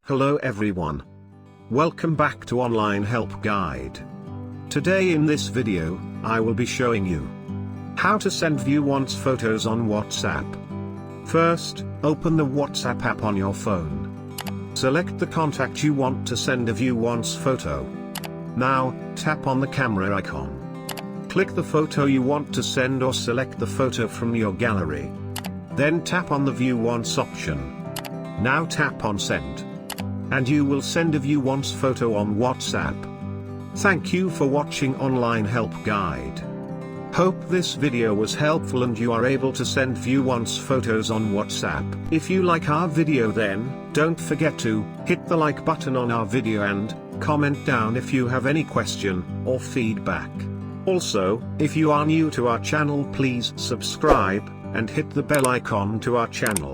Hello everyone. Welcome back to Online Help Guide. Today in this video, I will be showing you how to send view once photos on WhatsApp. First, open the WhatsApp app on your phone. Select the contact you want to send a view once photo. Now, tap on the camera icon. Click the photo you want to send or select the photo from your gallery. Then tap on the view once option. Now tap on send. And you will send a view once photo on WhatsApp. Thank you for watching Online Help Guide. Hope this video was helpful and you are able to send view once photos on WhatsApp. If you like our video, then don't forget to hit the like button on our video and comment down if you have any question or feedback. Also, if you are new to our channel, please subscribe and hit the bell icon to our channel.